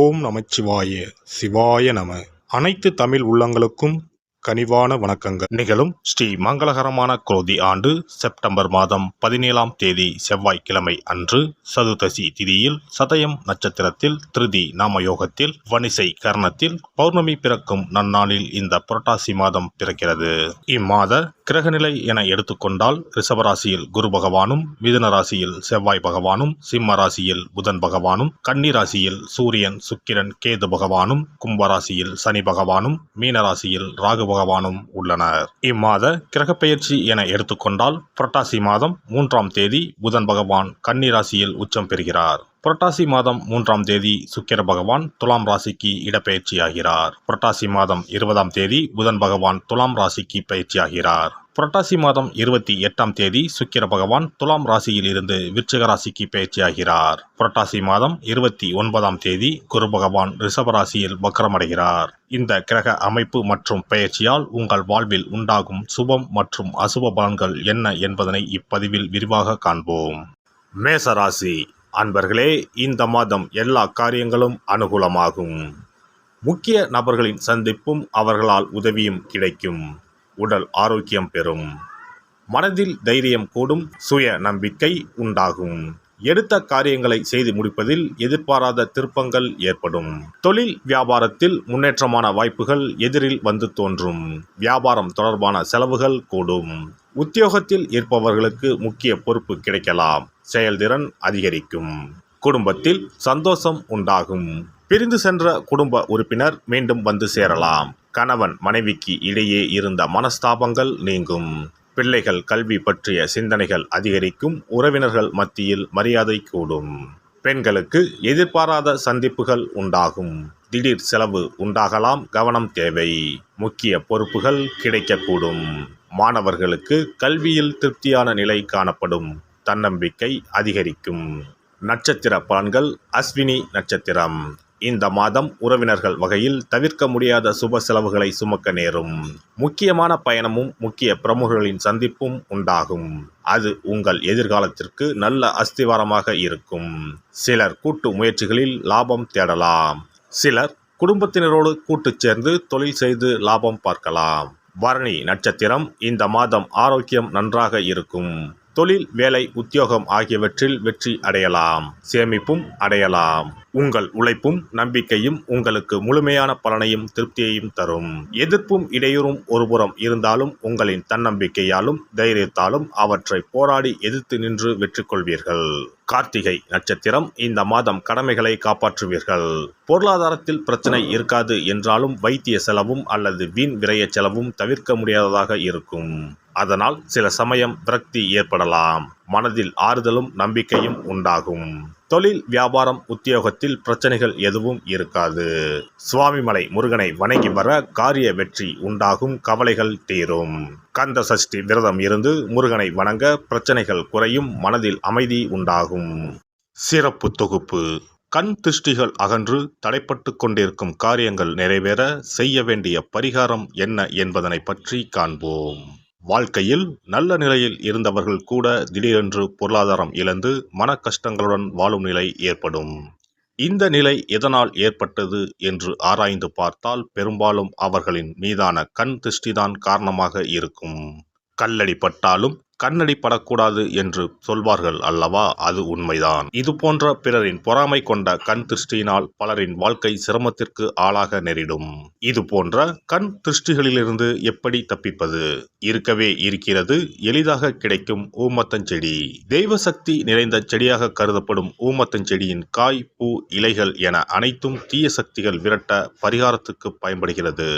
ஓம் நமச்சிவாய சிவாய நம. அனைத்து தமிழ் உள்ளங்களுக்கும் கனிவான வணக்கங்கள். நிகழும் ஸ்ரீ மங்களகரமான குரோதி ஆண்டு செப்டம்பர் மாதம் 17ஆம் தேதி செவ்வாய்க்கிழமை அன்று சதுர்தசி திதியில் சதயம் நட்சத்திரத்தில் திருதி நாமயோகத்தில் வணிசை கரணத்தில் பௌர்ணமி பிறக்கும் நன்னாளில் இந்த புரட்டாசி மாதம் பிறக்கிறது. இம்மாத கிரகநிலை என எடுத்துக்கொண்டால் ரிஷபராசியில் குரு பகவானும், மிதுன ராசியில் செவ்வாய் பகவானும், சிம்ம ராசியில் புதன் பகவானும், கன்னி ராசியில் சூரியன் சுக்கிரன் கேது பகவானும், கும்பராசியில் சனி பகவானும், மீனராசியில் ராகு பகவானும் உள்ளனர். இம்மாத கிரகப்பெயர்ச்சி என எடுத்துக்கொண்டால் புரட்டாசி மாதம் 3ஆம் தேதி புதன் பகவான் கன்னி ராசியில் உச்சம் பெறுகிறார். புரட்டாசி மாதம் 3ஆம் தேதி சுக்கிர பகவான் துலாம் ராசிக்கு இடப்பெயர்ச்சியாகிறார். புரட்டாசி மாதம் 20ஆம் தேதி புதன் பகவான் துலாம் ராசிக்கு பயிற்சியாகிறார். புரட்டாசி மாதம் 28ஆம் தேதி சுக்கிர பகவான் துலாம் ராசியில் இருந்து விருச்சிக ராசிக்கு பயிற்சியாகிறார். புரட்டாசி மாதம் 29ஆம் தேதி குரு பகவான் ரிஷப ராசியில் வக்ரமடைகிறார். இந்த கிரக அமைப்பு மற்றும் பெயர்ச்சியால் உங்கள் வாழ்வில் உண்டாகும் சுபம் மற்றும் அசுப பலன்கள் என்ன என்பதனை இப்பதிவில் விரிவாக காண்போம். மேசராசி அன்பர்களே, இந்த மாதம் எல்லா காரியங்களும் அனுகூலமாகும். முக்கிய நபர்களின் சந்திப்பும் அவர்களால் உதவியும் கிடைக்கும். உடல் ஆரோக்கியம் பெறும். மனதில் தைரியம் கூடும். சுய நம்பிக்கை உண்டாகும். எடுத்த காரியங்களை செய்து முடிப்பதில் எதிர்பாராத திருப்பங்கள் ஏற்படும். தொழில் வியாபாரத்தில் முன்னேற்றமான வாய்ப்புகள் எதிரில் வந்து தோன்றும். வியாபாரம் தொடர்பான செலவுகள் கூடும். உத்தியோகத்தில் இருப்பவர்களுக்கு முக்கிய பொறுப்பு கிடைக்கலாம். செயல்திறன் அதிகரிக்கும். குடும்பத்தில் சந்தோஷம் உண்டாகும். பிரிந்து சென்ற குடும்ப உறுப்பினர் மீண்டும் வந்து சேரலாம். கணவன் மனைவிக்கு இடையே இருந்த மனஸ்தாபங்கள் நீங்கும். பிள்ளைகள் கல்வி பற்றிய சிந்தனைகள் அதிகரிக்கும். உறவினர்கள் மத்தியில் மரியாதை கூடும். பெண்களுக்கு எதிர்பாராத சந்திப்புகள் உண்டாகும். திடீர் செலவு உண்டாகலாம். கவனம் தேவை. முக்கிய பொறுப்புகள் கிடைக்கக்கூடும். மாணவர்களுக்கு கல்வியில் திருப்தியான நிலை காணப்படும். தன்னம்பிக்கை அதிகரிக்கும். நட்சத்திர பலன்கள். அஸ்வினி நட்சத்திரம். இந்த மாதம் உறவினர்கள் வகையில் தவிர்க்க முடியாத சுப செலவுகளை சுமக்க நேரும். முக்கியமான பயணமும் முக்கிய பிரமுகர்களின் சந்திப்பும் உண்டாகும். அது உங்கள் எதிர்காலத்திற்கு நல்ல அஸ்திவாரமாக இருக்கும். சிலர் கூட்டு முயற்சிகளில் லாபம் தேடலாம். சிலர் குடும்பத்தினரோடு கூட்டு சேர்ந்து தொழில் செய்து லாபம் பார்க்கலாம். பரணி நட்சத்திரம். இந்த மாதம் ஆரோக்கியம் நன்றாக இருக்கும். தொழில், வேலை, உத்தியோகம் ஆகியவற்றில் வெற்றி அடையலாம். சேமிப்பும் அடையலாம். உங்கள் உழைப்பும் நம்பிக்கையும் உங்களுக்கு முழுமையான பலனையும் திருப்தியையும் தரும். எதிர்ப்பும் இடையூறும் ஒருபுறம் இருந்தாலும் உங்களின் தன்னம்பிக்கையாலும் தைரியத்தாலும் அவற்றை போராடி எதிர்த்து நின்று வெற்றி கொள்வீர்கள். கார்த்திகை நட்சத்திரம். இந்த மாதம் கடமைகளை காப்பாற்றுவீர்கள். பொருளாதாரத்தில் பிரச்சனை இருக்காது என்றாலும் வைத்திய செலவும் அல்லது வீண் விரய செலவும் தவிர்க்க முடியாததாக இருக்கும். அதனால் சில சமயம் விரக்தி ஏற்படலாம். மனதில் ஆறுதலும் நம்பிக்கையும் உண்டாகும். தொழில், வியாபாரம், உத்தியோகத்தில் பிரச்சனைகள் எதுவும் இருக்காது. சுவாமிமலை முருகனை வணங்கி வர காரிய வெற்றி உண்டாகும். கவலைகள் தீரும். கந்த சஷ்டி விரதம் இருந்து முருகனை வணங்க பிரச்சனைகள் குறையும். மனதில் அமைதி உண்டாகும். சிறப்பு தொகுப்பு. கண் திருஷ்டிகள் அகன்று தடைப்பட்டு கொண்டிருக்கும் காரியங்கள் நிறைவேற செய்ய வேண்டிய பரிகாரம் என்ன என்பதனை பற்றி காண்போம். வாழ்க்கையில் நல்ல நிலையில் இருந்தவர்கள் கூட திடீரென்று பொருளாதாரம் இழந்து மன கஷ்டங்களுடன் வாழும் நிலை ஏற்படும். இந்த நிலை எதனால் ஏற்பட்டது என்று ஆராய்ந்து பார்த்தால் பெரும்பாலும் அவர்களின் மீதான கண் திருஷ்டிதான் காரணமாக இருக்கும். கல்லடி பட்டாலும் கண்ணடி படக்கூடாது என்று சொல்வார்கள் அல்லவா? அது உண்மைதான். இது போன்ற பிறரின் பொறாமை கொண்ட கண் திருஷ்டியினால் பலரின் வாழ்க்கை சிரமத்திற்கு ஆளாக நேரிடும். இது போன்ற கண் திருஷ்டிகளிலிருந்து எப்படி தப்பிப்பது? இருக்கவே இருக்கிறது. எளிதாக கிடைக்கும் ஊமத்தஞ்செடி. தெய்வ சக்தி நிறைந்த செடியாக கருதப்படும் ஊமத்தஞ்செடியின் காய், பூ, இலைகள் என அனைத்தும் தீய சக்திகள் விரட்ட பரிகாரத்துக்கு பயன்படுகிறது.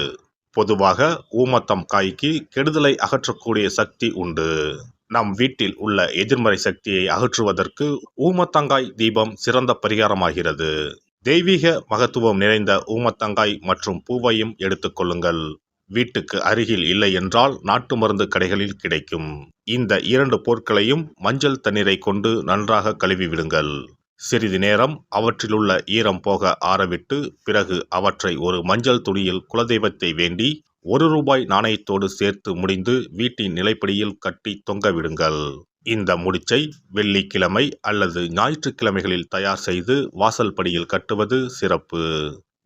பொதுவாக ஊமத்தம் காய்க்கு கெடுதலை அகற்றக்கூடிய சக்தி உண்டு. நம் வீட்டில் உள்ள எதிர்மறை சக்தியை அகற்றுவதற்கு ஊமத்தங்காய் தீபம் சிறந்த பரிகாரமாகிறது. தெய்வீக மகத்துவம் நிறைந்த ஊமத்தங்காய் மற்றும் பூவையும் எடுத்துக்கொள்ளுங்கள். வீட்டுக்கு அருகில் இல்லை என்றால் நாட்டு மருந்து கடைகளில் கிடைக்கும். இந்த 2 பொருட்களையும் மஞ்சள் தண்ணீரை கொண்டு நன்றாக கழுவி விடுங்கள். சிறிது நேரம் அவற்றிலுள்ள ஈரம் போக ஆறவிட்டு பிறகு அவற்றை ஒரு மஞ்சள் துணியில் குலதெய்வத்தை வேண்டி ₹1 நாணயத்தோடு சேர்த்து முடிந்து வீட்டின் நிலைப்படியில் கட்டி தொங்க விடுங்கள். இந்த முடிச்சை வெள்ளிக்கிழமை அல்லது ஞாயிற்றுக்கிழமைகளில் தயார் செய்து வாசல் படியில் கட்டுவது சிறப்பு.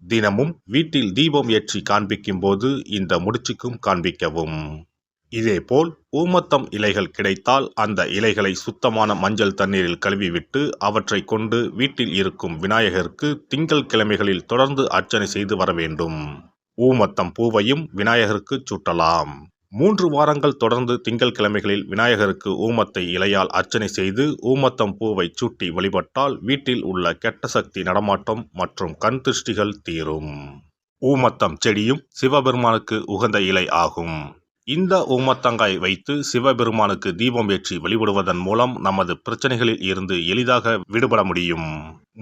தினமும் வீட்டில் தீபம் ஏற்றி காண்பிக்கும் போது இந்த முடிச்சுக்கும் காண்பிக்கவும். இதேபோல் ஊமத்தம் இலைகள் கிடைத்தால் அந்த இலைகளை சுத்தமான மஞ்சள் தண்ணீரில் கழுவிவிட்டு அவற்றை கொண்டு வீட்டில் இருக்கும் விநாயகருக்கு திங்கள் கிழமைகளில் தொடர்ந்து அர்ச்சனை செய்து வர வேண்டும். ஊமத்தம் பூவையும் விநாயகருக்கு சூட்டலாம். 3 வாரங்கள் தொடர்ந்து திங்கள் கிழமைகளில் விநாயகருக்கு ஊமத்தை இலையால் அர்ச்சனை செய்து ஊமத்தம் பூவை சூட்டி வழிபட்டால் வீட்டில் உள்ள கெட்ட சக்தி நடமாட்டம் மற்றும் கண் திருஷ்டிகள் தீரும். ஊமத்தம் செடியும் சிவபெருமானுக்கு உகந்த இலை ஆகும். இந்த ஊமத்தங்காய் வைத்து சிவபெருமானுக்கு தீபம் ஏற்றி வழிபடுவதன் மூலம் நமது பிரச்சனைகளில் இருந்து எளிதாக விடுபட முடியும்.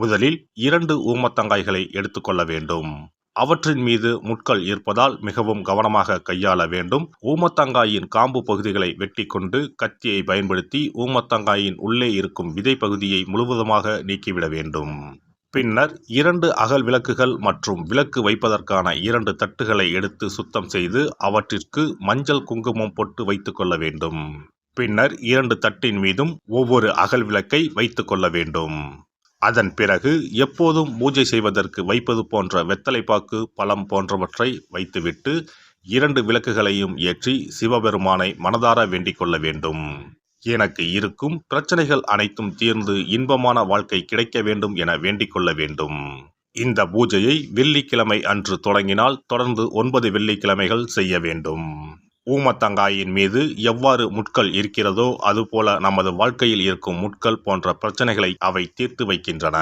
முதலில் 2 ஊமத்தங்காய்களை எடுத்துக்கொள்ள வேண்டும். அவற்றின் மீது முட்கள் இருப்பதால் மிகவும் கவனமாக கையாள வேண்டும். ஊமத்தங்காயின் காம்பு பகுதிகளை வெட்டி கொண்டு கத்தியை பயன்படுத்தி ஊமத்தங்காயின் உள்ளே இருக்கும் விதை பகுதியை முழுவதுமாக நீக்கிவிட வேண்டும். பின்னர் 2 அகல் விளக்குகள் மற்றும் விளக்கு வைப்பதற்கான 2 தட்டுகளை எடுத்து சுத்தம் செய்து அவற்றிற்கு மஞ்சள் குங்குமம் பொட்டு வைத்துக் கொள்ள வேண்டும். பின்னர் 2 தட்டின் மீதும் ஒவ்வொரு அகல் விளக்கை வைத்துக் கொள்ள வேண்டும். அதன் பிறகு எப்போதும் பூஜை செய்வதற்கு வைப்பது போன்ற வெத்தலைப்பாக்கு, பழம் போன்றவற்றை வைத்துவிட்டு 2 விளக்குகளையும் ஏற்றி சிவபெருமானை மனதார வேண்டிக் கொள்ள வேண்டும். எனக்கு இருக்கும் பிரச்சனைகள் அனைத்தும் தீர்ந்து இன்பமான வாழ்க்கை கிடைக்க வேண்டும் என வேண்டிக் கொள்ள வேண்டும். இந்த பூஜையை வெள்ளிக்கிழமை அன்று தொடங்கினால் தொடர்ந்து 9 வெள்ளிக்கிழமைகள் செய்ய வேண்டும். ஊமத்தங்காயின் மீது எவ்வாறு முட்கள் இருக்கிறதோ அதுபோல நமது வாழ்க்கையில் இருக்கும் முட்கள் போன்ற பிரச்சனைகளை அவை தீர்த்து வைக்கின்றன.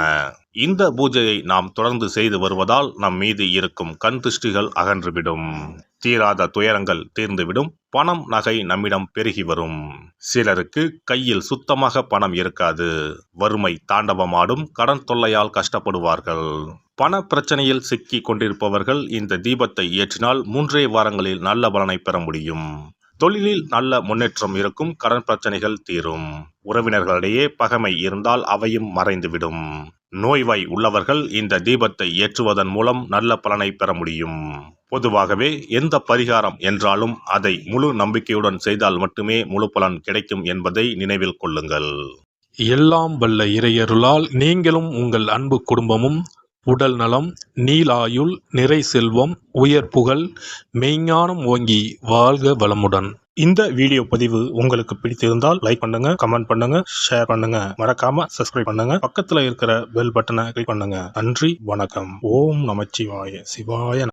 இந்த பூஜையை நாம் தொடர்ந்து செய்து வருவதால் நம் மீது இருக்கும் கண் திருஷ்டிகள் அகன்றுவிடும். தீராத துயரங்கள் தீர்ந்துவிடும். பணம் நகை நம்மிடம் பெருகி வரும். சிலருக்கு கையில் சுத்தமாக பணம் இருக்காது. வறுமை தாண்டவமாடும். கடன் தொல்லையால் கஷ்டப்படுவார்கள். பண பிரச்சனையில் சிக்கி கொண்டிருப்பவர்கள் இந்த தீபத்தை ஏற்றினால் 3 வாரங்களில் நல்ல பலனை பெற முடியும். தொழிலில் நல்ல முன்னேற்றம் இருக்கும். கடன் பிரச்சனைகள் தீரும். உறவினர்களிடையே பகைமை இருந்தால் அவையும் மறைந்துவிடும். நோய்வாய் உள்ளவர்கள் இந்த தீபத்தை ஏற்றுவதன் மூலம் நல்ல பலனை பெற முடியும். பொதுவாகவே எந்த பரிகாரம் என்றாலும் அதை முழு நம்பிக்கையுடன் செய்தால் மட்டுமே முழு பலன் கிடைக்கும் என்பதை நினைவில் கொள்ளுங்கள். எல்லாம் வல்ல இறையருளால் நீங்களும் உங்கள் அன்பு குடும்பமும் உடல் நலம், நீலாயுள், நிறை செல்வம், உயர் புகழ், மெய்ஞானம் ஓங்கி வாழ்க வளமுடன். இந்த வீடியோ பதிவு உங்களுக்கு பிடித்திருந்தால் லைக் பண்ணுங்க, கமெண்ட் பண்ணுங்க, ஷேர் பண்ணுங்க, மறக்காம சப்ஸ்கிரைப் பண்ணுங்க, பக்கத்துல இருக்கிற பெல் பட்டனை கிளிக் பண்ணுங்க. நன்றி, வணக்கம். ஓம் நமச்சிவாய. சிவாய